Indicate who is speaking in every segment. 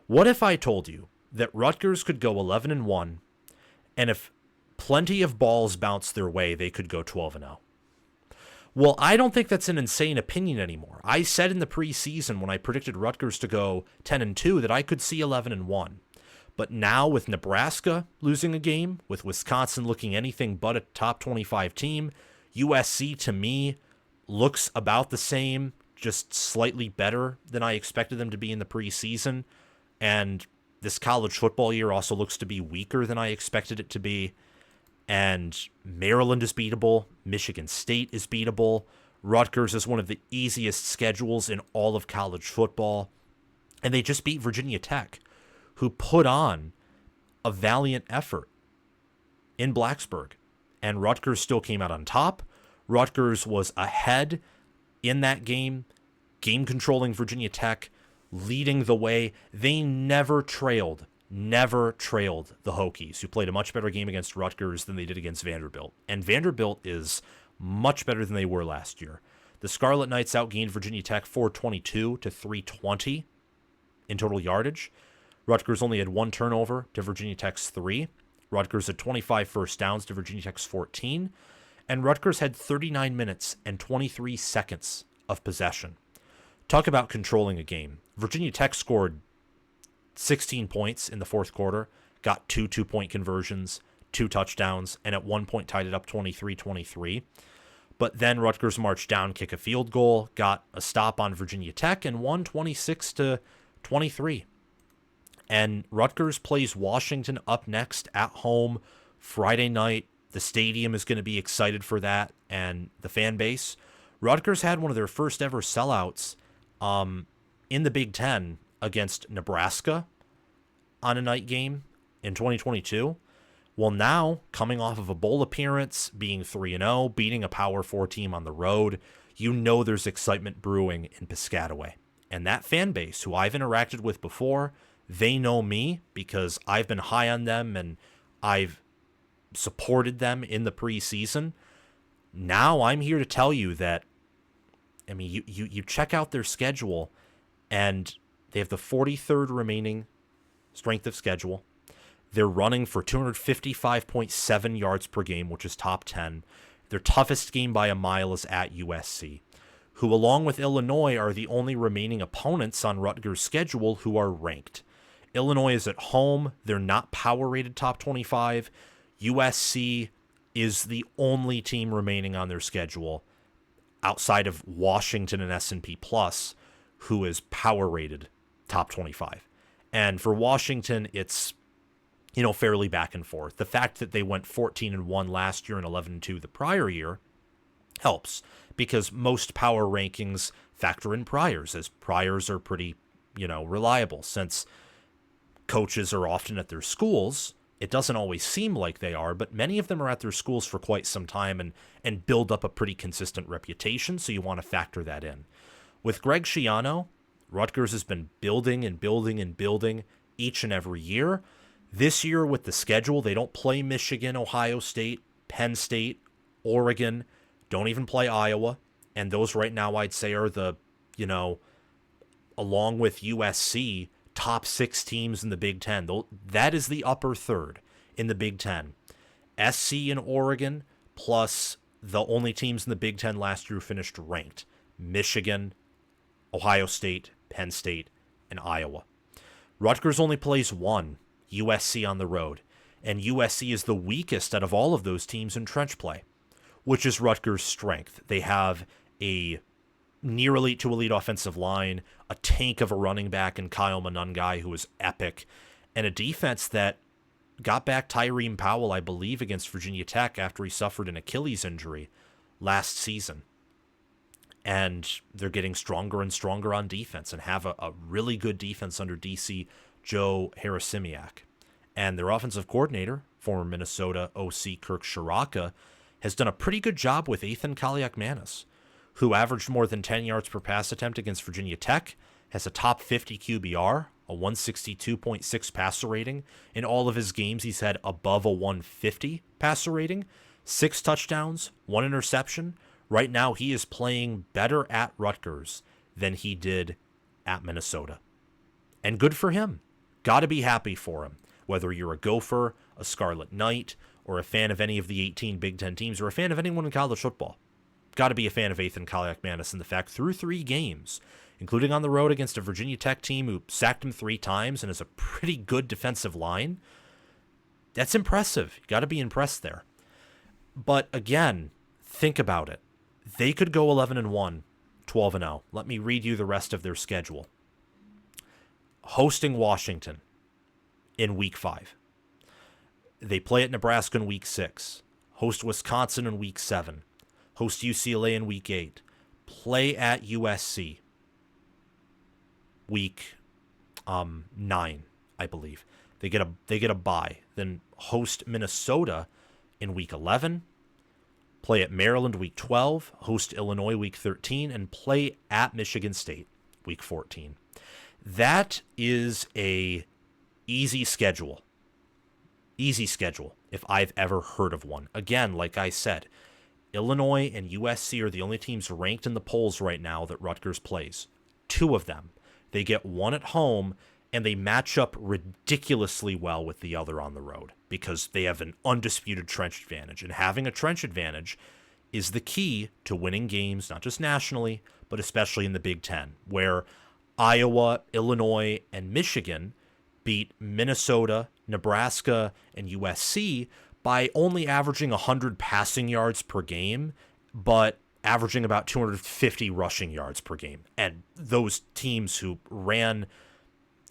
Speaker 1: What if I told you that Rutgers could go 11-1, and if plenty of balls bounced their way, they could go 12-0? Well, I don't think that's an insane opinion anymore. I said in the preseason when I predicted Rutgers to go 10-2 that I could see 11-1. But now with Nebraska losing a game, with Wisconsin looking anything but a top 25 team, USC to me looks about the same, just slightly better than I expected them to be in the preseason. And this college football year also looks to be weaker than I expected it to be. And Maryland is beatable. Michigan State is beatable. Rutgers is one of the easiest schedules in all of college football. And they just beat Virginia Tech, who put on a valiant effort in Blacksburg. And Rutgers still came out on top. Rutgers was ahead in that game controlling Virginia Tech, leading the way. They never trailed the Hokies, who played a much better game against Rutgers than they did against Vanderbilt. And Vanderbilt is much better than they were last year. The Scarlet Knights outgained Virginia Tech 422 to 320 in total yardage. Rutgers only had 1 turnover to Virginia Tech's 3. Rutgers had 25 first downs to Virginia Tech's 14. And Rutgers had 39 minutes and 23 seconds of possession. Talk about controlling a game. Virginia Tech scored 16 points in the fourth quarter, got 2 2-point conversions, 2 touchdowns, and at one point tied it up 23-23. But then Rutgers marched down, kick a field goal, got a stop on Virginia Tech, and won 26-23. And Rutgers plays Washington up next at home Friday night. The stadium is going to be excited for that, and the fan base. Rutgers had one of their first ever sellouts in the Big Ten against Nebraska on a night game in 2022. Well, now, coming off of a bowl appearance, being 3-0, beating a Power 4 team on the road, you know there's excitement brewing in Piscataway. And that fan base, who I've interacted with before, they know me because I've been high on them and I've supported them in the preseason. Now I'm here to tell you that, I mean, you check out their schedule, and they have the 43rd remaining strength of schedule. They're running for 255.7 yards per game, which is top 10. Their toughest game by a mile is at USC, who, along with Illinois, are the only remaining opponents on Rutgers' schedule who are ranked. Illinois is at home. They're not power rated top 25. USC is the only team remaining on their schedule outside of Washington and S&P Plus, who is power rated top 25. And for Washington, it's, fairly back and forth. The fact that they went 14-1 last year and 11-2 the prior year helps, because most power rankings factor in priors, as priors are pretty, reliable. Since coaches are often at their schools, it doesn't always seem like they are, but many of them are at their schools for quite some time and build up a pretty consistent reputation, so you want to factor that in. With Greg Schiano, Rutgers has been building and building and building each and every year. This year with the schedule, they don't play Michigan, Ohio State, Penn State, Oregon, don't even play Iowa, and those right now I'd say are the, along with USC, top 6 teams in the Big Ten. That is the upper third in the Big Ten. SC and Oregon, plus the only teams in the Big Ten last year who finished ranked: Michigan, Ohio State, Penn State, and Iowa. Rutgers only plays one, USC on the road, and USC is the weakest out of all of those teams in trench play, which is Rutgers' strength. They have a near elite to elite offensive line, a tank of a running back in Kyle Monungai, who is epic, and a defense that got back Tyreen Powell, I believe, against Virginia Tech after he suffered an Achilles injury last season. And they're getting stronger and stronger on defense and have a really good defense under DC Joe Harasimiak. And their offensive coordinator, former Minnesota OC Kirk Shiraka, has done a pretty good job with Ethan Kaliakmanis, who averaged more than 10 yards per pass attempt against Virginia Tech, has a top 50 QBR, a 162.6 passer rating. In all of his games, he's had above a 150 passer rating, 6 touchdowns, 1 interception. Right now, he is playing better at Rutgers than he did at Minnesota. And good for him. Got to be happy for him, whether you're a Gopher, a Scarlet Knight, or a fan of any of the 18 Big Ten teams, or a fan of anyone in college football. Got to be a fan of Ethan Kaliakmanis and the fact through 3 games, including on the road against a Virginia Tech team who sacked him 3 times and has a pretty good defensive line. That's impressive. You got to be impressed there. But again, think about it. They could go 11-1, 12-0. Let me read you the rest of their schedule. Hosting Washington in week 5. They play at Nebraska in week 6. Host Wisconsin in week 7. Host UCLA in week 8. Play at USC week 9, I believe. They get a bye. Then host Minnesota in week 11. Play at Maryland week 12. Host Illinois week 13. And play at Michigan State week 14. That is a easy schedule. Easy schedule, if I've ever heard of one. Again, like I said, Illinois and USC are the only teams ranked in the polls right now that Rutgers plays. 2 of them. They get 1 at home, and they match up ridiculously well with the other on the road because they have an undisputed trench advantage. And having a trench advantage is the key to winning games, not just nationally, but especially in the Big Ten, where Iowa, Illinois, and Michigan beat Minnesota, Nebraska, and USC by only averaging 100 passing yards per game, but averaging about 250 rushing yards per game. And those teams who ran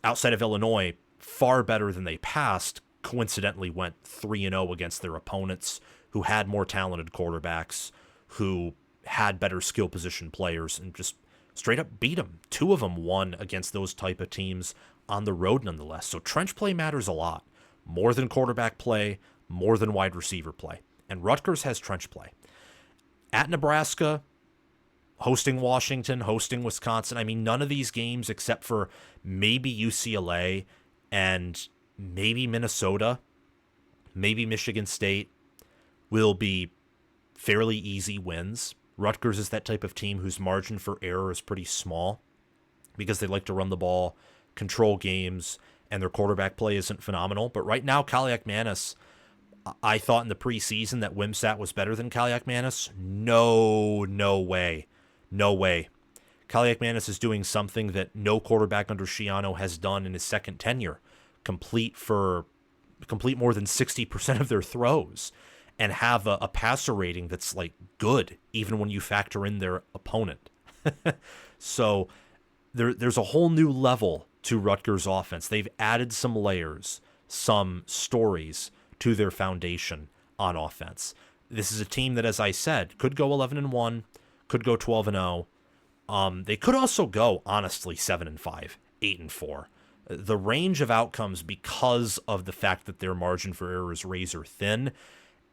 Speaker 1: outside of Illinois far better than they passed coincidentally went 3-0 against their opponents who had more talented quarterbacks, who had better skill position players, and just straight up beat them. 2 of them won against those type of teams on the road nonetheless. So trench play matters a lot. More than quarterback play, more than wide receiver play. And Rutgers has trench play. At Nebraska, hosting Washington, hosting Wisconsin. I mean, none of these games except for maybe UCLA and maybe Minnesota, maybe Michigan State will be fairly easy wins. Rutgers is that type of team whose margin for error is pretty small because they like to run the ball, control games, and their quarterback play isn't phenomenal. But right now, Kaliakmanis, I thought in the preseason that Wimsatt was better than Kaliakmanis. No way. No way. Kaliakmanis is doing something that no quarterback under Schiano has done in his second tenure. Complete more than 60% of their throws and have a passer rating that's like good, even when you factor in their opponent. So there's a whole new level to Rutgers offense. They've added some layers, some stories to their foundation on offense. This is a team that, as I said, could go 11-1, could go 12-0. They could also go, honestly, 7-5, 8-4. The range of outcomes, because of the fact that their margin for error is razor thin,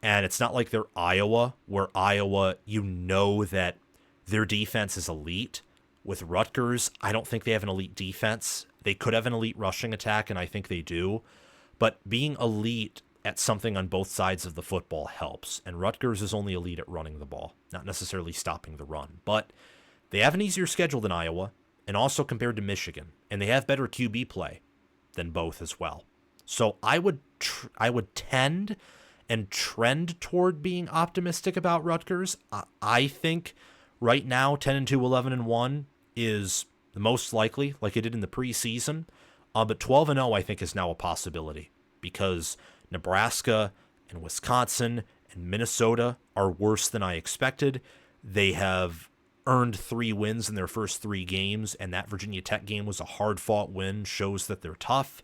Speaker 1: and it's not like they're Iowa, where Iowa, you know that their defense is elite. With Rutgers, I don't think they have an elite defense. They could have an elite rushing attack, and I think they do. But being elite at something on both sides of the football helps. And Rutgers is only elite at running the ball, not necessarily stopping the run. But they have an easier schedule than Iowa, and also compared to Michigan. And they have better QB play than both as well. So I would tend and trend toward being optimistic about Rutgers. I think right now 10-2, 11-1 is the most likely, like it did in the preseason. But 12-0 I think is now a possibility because Nebraska and Wisconsin and Minnesota are worse than I expected. They have earned 3 wins in their first 3 games, and that Virginia Tech game was a hard-fought win, shows that they're tough.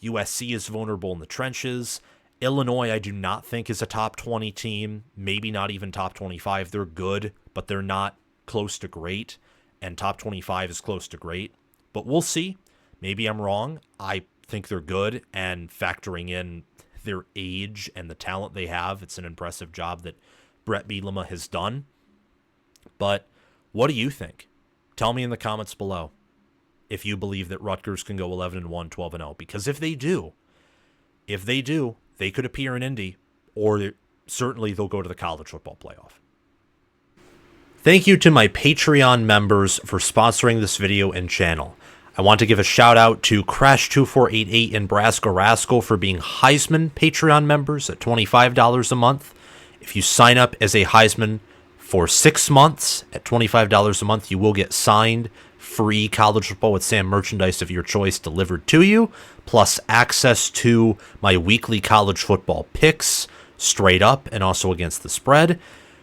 Speaker 1: USC is vulnerable in the trenches. Illinois, I do not think, is a top 20 team, maybe not even top 25. They're good, but they're not close to great, and top 25 is close to great. But we'll see. Maybe I'm wrong. I think they're good, and factoring in their age and the talent they have, it's an impressive job that Brett Bielema has done. But what do you think? Tell me in the comments below if you believe that Rutgers can go 11-1, 12-0. Because if they do, they could appear in Indy, or certainly they'll go to the college football playoff. Thank you to my Patreon members for sponsoring this video and channel. I want to give a shout out to Crash2488 and Brasco Rascal for being Heisman Patreon members at $25 a month. If you sign up as a Heisman for 6 months at $25 a month, you will get signed free College Football with Sam merchandise of your choice delivered to you, plus access to my weekly college football picks, straight up and also against the spread.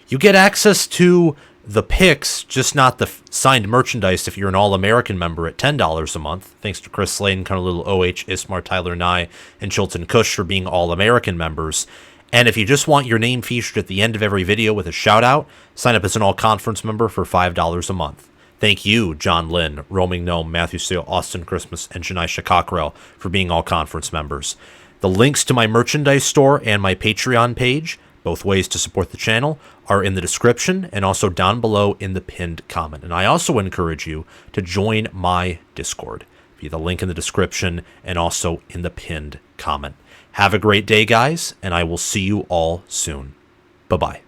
Speaker 1: You get access to the picks, just not the signed merchandise if you're an All-American member at $10 a month. Thanks to Chris Slayton, Connor Little, OH, Ismar, Tyler Nye, and Chilton Cush for being All-American members. And if you just want your name featured at the end of every video with a shout-out, sign up as an all-conference member for $5 a month. Thank you, John Lynn, Roaming Gnome, Matthew Steele, Austin Christmas, and Janaisha Cockrell for being all-conference members. The links to my merchandise store and my Patreon page, both ways to support the channel, are in the description and also down below in the pinned comment. And I also encourage you to join my Discord via the link in the description and also in the pinned comment. Have a great day, guys, and I will see you all soon. Bye-bye.